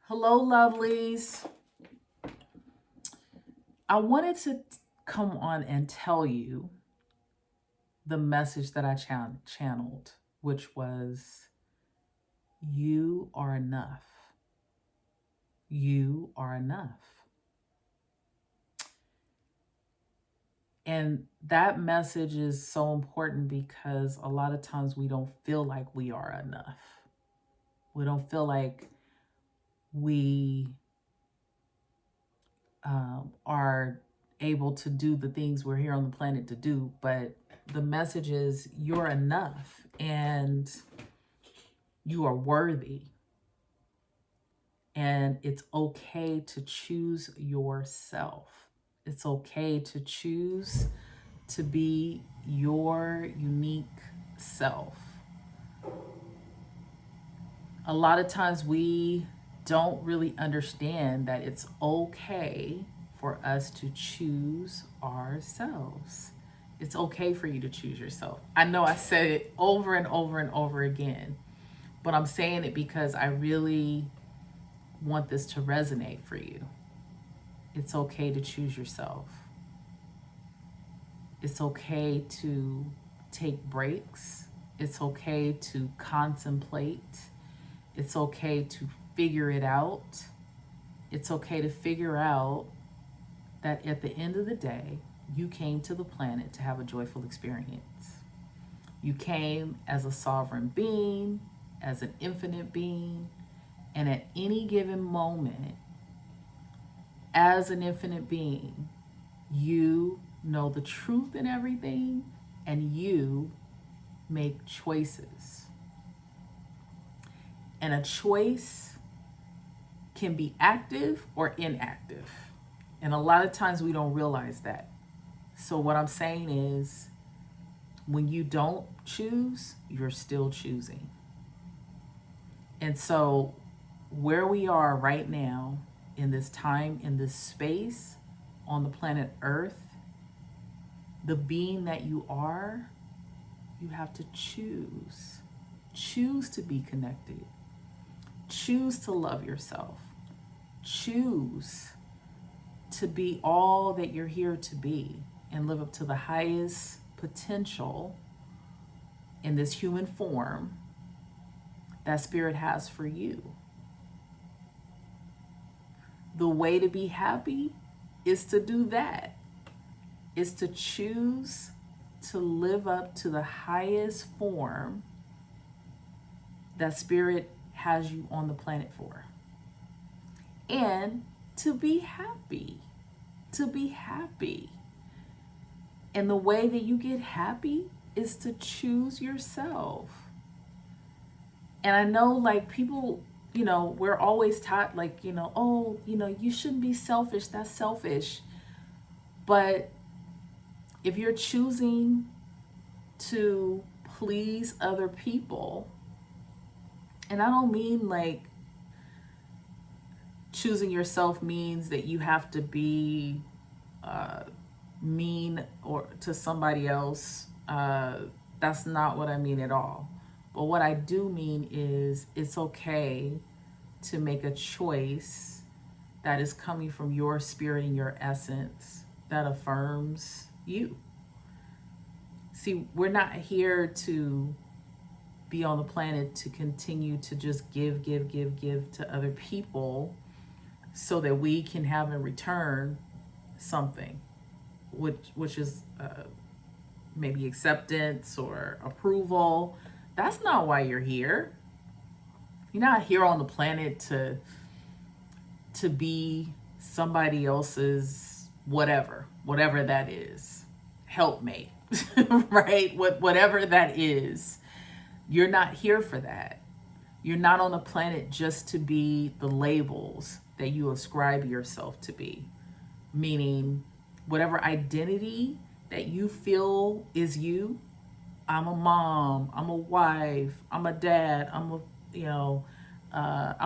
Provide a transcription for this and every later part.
Hello, lovelies. I wanted to come on and tell you the message that I channeled, which was you are enough. You are enough. And that message is so important because a lot of times we don't feel like we are enough. We don't feel like we are able to do the things we're here on the planet to do, but the message is you're enough and you are worthy, and it's okay to choose yourself. It's okay to choose to be your unique self. A lot of times we don't really understand that it's okay for us to choose ourselves. It's okay for you to choose yourself. I know I said it over and over and over again, but I'm saying it because I really want this to resonate for you. It's okay to choose yourself. It's okay to take breaks. It's okay to contemplate. It's okay to figure it out. It's okay to figure out that at the end of the day, you came to the planet to have a joyful experience. You came as a sovereign being, as an infinite being, and at any given moment, as an infinite being, you know the truth in everything and you make choices. And a choice can be active or inactive. And a lot of times we don't realize that. So what I'm saying is, when you don't choose, you're still choosing. And so where we are right now, in this time, in this space, on the planet Earth, the being that you are, you have to choose. Choose to be connected. Choose to love yourself. Choose to be all that you're here to be and live up to the highest potential in this human form that Spirit has for you. The way to be happy is to do that. Is to choose to live up to the highest form that Spirit has you on the planet for. And to be happy. To be happy. And the way that you get happy is to choose yourself. And I know, like, people, we're always taught, like, oh, you shouldn't be selfish. That's selfish. But if you're choosing to please other people, and I don't mean like choosing yourself means that you have to be mean or to somebody else. That's not what I mean at all. But what I do mean is it's okay to make a choice that is coming from your spirit and your essence that affirms you. See, we're not here to be on the planet to continue to just give to other people so that we can have in return something, which is maybe acceptance or approval. That's not why you're here. You're not here on the planet to be somebody else's whatever that is, helpmate, right? Whatever that is, you're not here for that. You're not on the planet just to be the labels that you ascribe yourself to be, meaning whatever identity that you feel is you. I'm a mom, I'm a wife, I'm a dad, I'm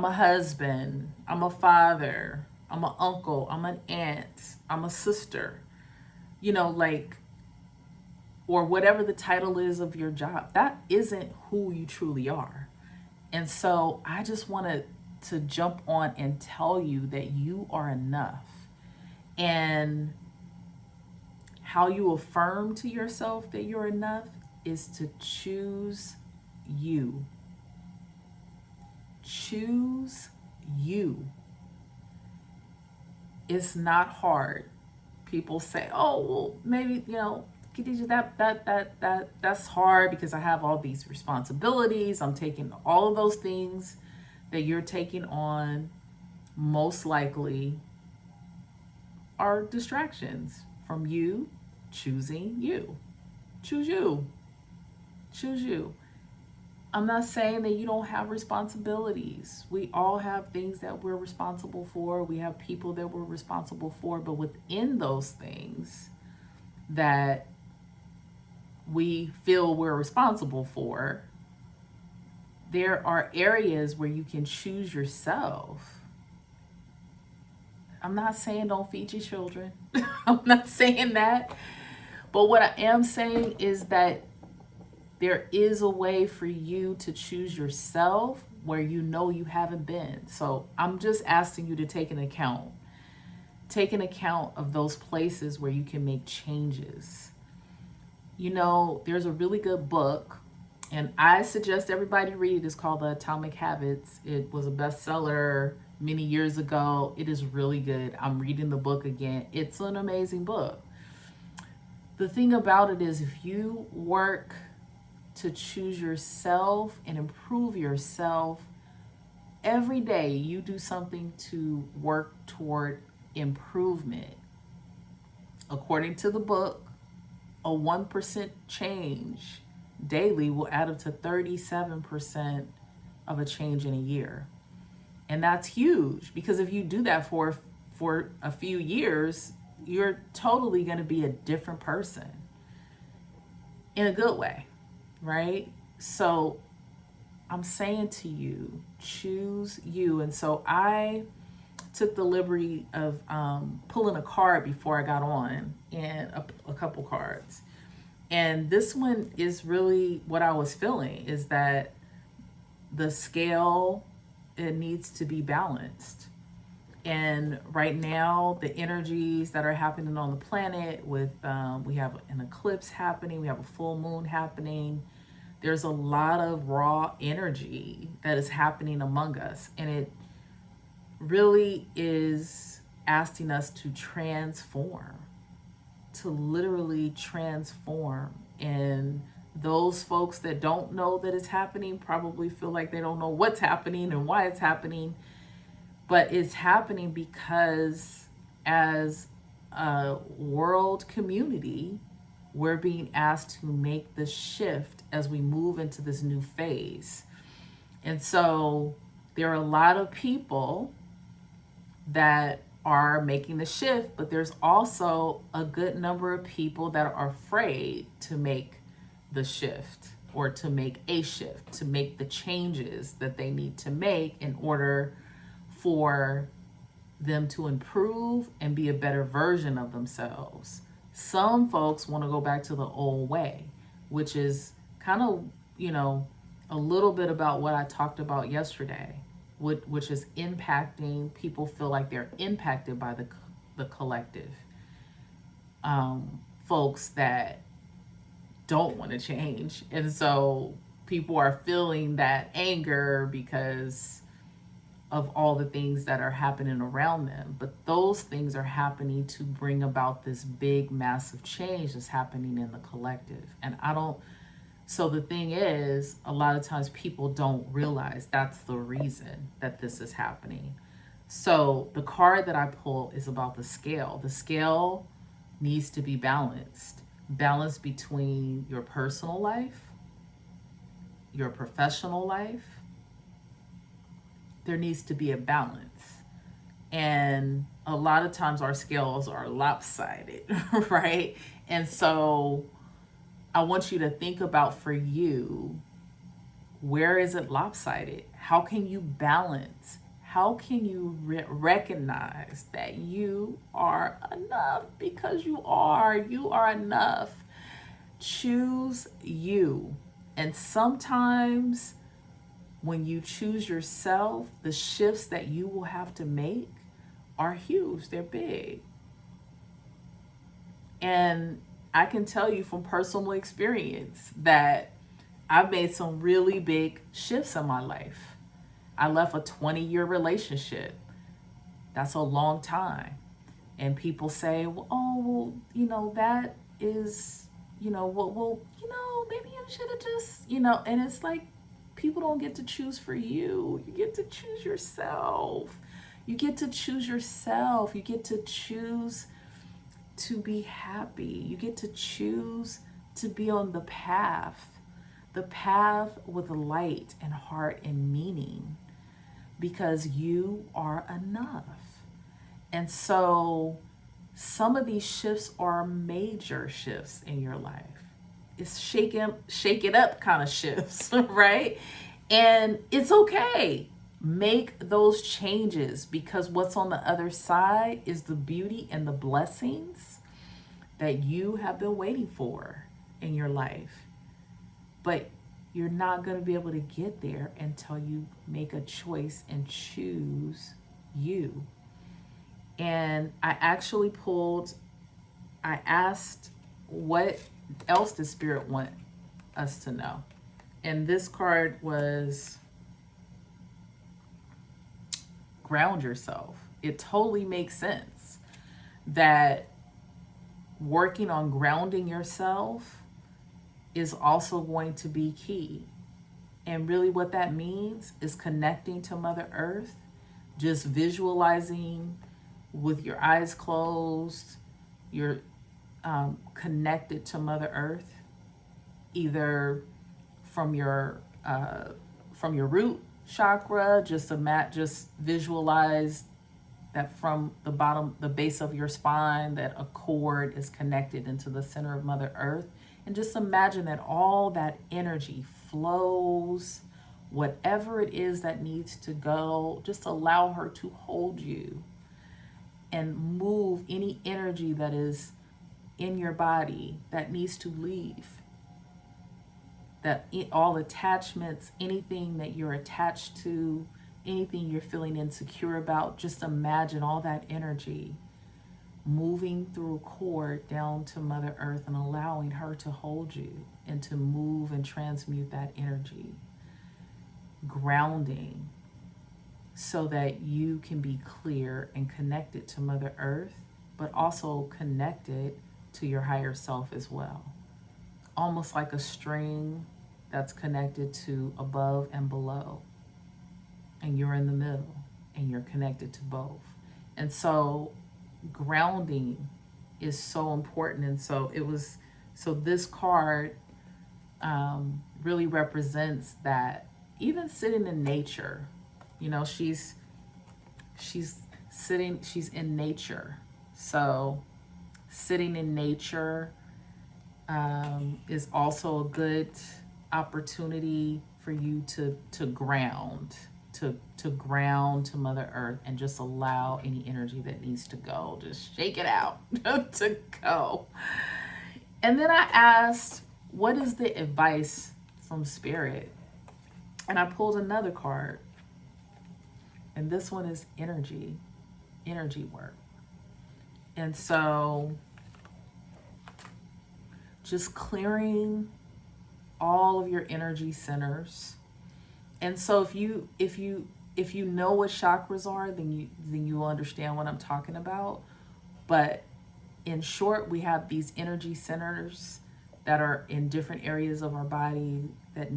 a husband, I'm a father, I'm an uncle, I'm an aunt, I'm a sister, or whatever the title is of your job. That isn't who you truly are. And so I just want to to jump on and tell you that you are enough. And how you affirm to yourself that you're enough is to choose you. Choose you. It's not hard. People say, "Oh, well, maybe, Khadijah, that's hard because I have all these responsibilities. I'm taking all of those things that you're taking on, most likely are distractions from you choosing you. Choose you. Choose you. I'm not saying that you don't have responsibilities. We all have things that we're responsible for. We have people that we're responsible for. But within those things that we feel we're responsible for, there are areas where you can choose yourself. I'm not saying don't feed your children. I'm not saying that. But what I am saying is that there is a way for you to choose yourself where you know you haven't been. So I'm just asking you to take an account. Take an account of those places where you can make changes. There's a really good book, and I suggest everybody read it. It's called The Atomic Habits. It was a bestseller many years ago. It is really good. I'm reading the book again. It's an amazing book. The thing about it is, if you work to choose yourself and improve yourself, every day you do something to work toward improvement. According to the book, a 1% change daily will add up to 37% of a change in a year. And that's huge, because if you do that for a few years, you're totally going to be a different person in a good way, right? So I'm saying to you, choose you. And so I took the liberty of pulling a card before I got on, and a couple cards. And this one is really what I was feeling, is that the scale, it needs to be balanced. And right now, the energies that are happening on the planet with, we have an eclipse happening, we have a full moon happening. There's a lot of raw energy that is happening among us. And it really is asking us to transform, to literally transform. And those folks that don't know that it's happening probably feel like they don't know what's happening and why it's happening. But it's happening because as a world community, we're being asked to make the shift as we move into this new phase. And so there are a lot of people that are making the shift, but there's also a good number of people that are afraid to make the shift, or to make a shift, to make the changes that they need to make in order for them to improve and be a better version of themselves. Some folks want to go back to the old way, which is kind of, a little bit about what I talked about yesterday, which is impacting. People feel like they're impacted by the collective. Folks that don't want to change. And so people are feeling that anger because of all the things that are happening around them. But those things are happening to bring about this big, massive change that's happening in the collective. And so the thing is, a lot of times people don't realize that's the reason that this is happening. So the card that I pull is about the scale. The scale needs to be balanced. Balance between your personal life, your professional life. There needs to be a balance. And a lot of times our scales are lopsided, right? And so I want you to think about, for you, where is it lopsided? How can you balance? How can you recognize that you are enough? Because you are enough. Choose you. And sometimes When you choose yourself, the shifts that you will have to make are huge. They're big. And I can tell you from personal experience that I've made some really big shifts in my life. I left a 20-year relationship. That's a long time. And people say, well, oh, well, that is, maybe you should have just, and it's like, people don't get to choose for you. You get to choose yourself. You get to choose yourself. You get to choose to be happy. You get to choose to be on the path with light and heart and meaning, because you are enough. And so some of these shifts are major shifts in your life. It's shake it up kind of shifts, right? And it's okay. Make those changes, because what's on the other side is the beauty and the blessings that you have been waiting for in your life. But you're not going to be able to get there until you make a choice and choose you. And I asked what else does Spirit want us to know? And this card was ground yourself. It totally makes sense that working on grounding yourself is also going to be key. And really what that means is connecting to Mother Earth, just visualizing with your eyes closed, you're connected to Mother Earth, either from your root chakra, just visualize that from the base of your spine, that a cord is connected into the center of Mother Earth. And just imagine that all that energy flows, whatever it is that needs to go, just allow her to hold you and move any energy that is in your body that needs to leave. All attachments, anything that you're attached to, anything you're feeling insecure about, just imagine all that energy moving through a cord down to Mother Earth and allowing her to hold you and to move and transmute that energy. Grounding, so that you can be clear and connected to Mother Earth, but also connected to your higher self as well. Almost like a string that's connected to above and below. And you're in the middle and you're connected to both. And so grounding is so important. And so this card really represents that. Even sitting in nature, she's in nature. So sitting in nature is also a good opportunity for you to ground to Mother Earth, and just allow any energy that needs to go, just shake it out to go. And then I asked, what is the advice from Spirit? And I pulled another card, and this one is energy work. And so just clearing all of your energy centers. And so if you know what chakras are, then you will understand what I'm talking about. But in short, we have these energy centers that are in different areas of our body that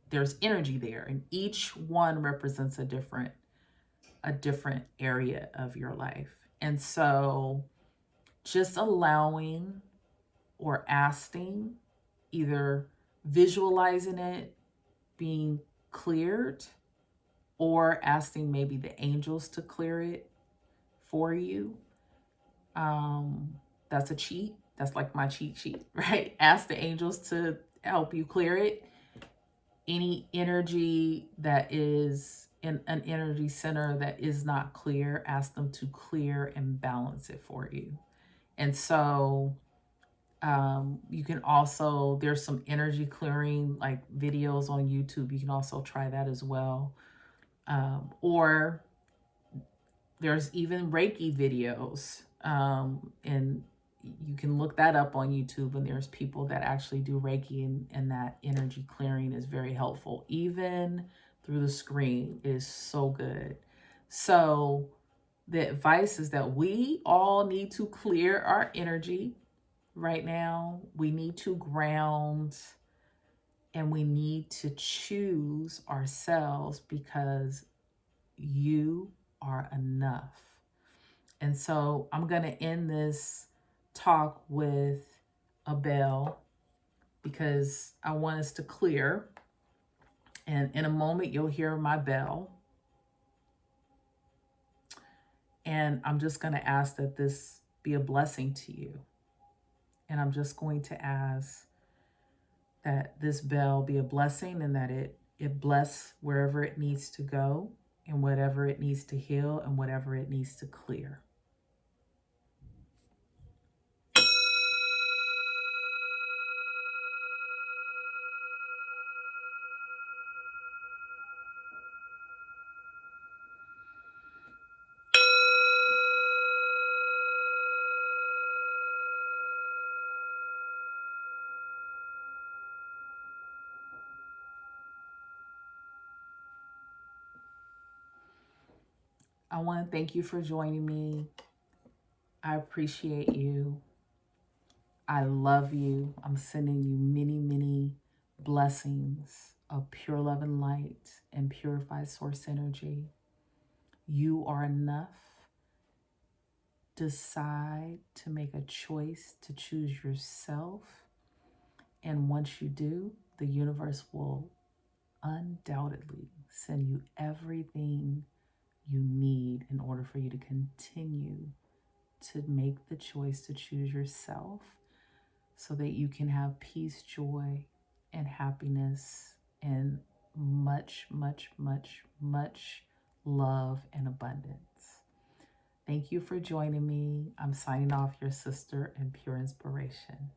there's energy there, and each one represents a different area of your life. And so just allowing or asking, either visualizing it being cleared, or asking maybe the angels to clear it for you. That's a cheat. That's like my cheat sheet, right? Ask the angels to help you clear it. Any energy that is in an energy center that is not clear, ask them to clear and balance it for you. And so You can also, there's some energy clearing like videos on YouTube. You can also try that as well. Or there's even Reiki videos, and you can look that up on YouTube, and there's people that actually do Reiki, and that energy clearing is very helpful. Even through the screen is so good. So the advice is that we all need to clear our energy right now. We need to ground, and we need to choose ourselves, because you are enough. And so I'm going to end this talk with a bell, because I want us to clear. And in a moment, you'll hear my bell. And I'm just going to ask that this be a blessing to you. And I'm just going to ask that this bell be a blessing, and that it bless wherever it needs to go, and whatever it needs to heal, and whatever it needs to clear. I want to thank you for joining me. I appreciate you. I love you. I'm sending you many, many blessings of pure love and light and purified source energy. You are enough. Decide to make a choice to choose yourself. And once you do, the universe will undoubtedly send you everything you need in order for you to continue to make the choice to choose yourself, so that you can have peace, joy, and happiness, and much, much, much, much love and abundance. Thank you for joining me. I'm signing off, your sister and pure inspiration.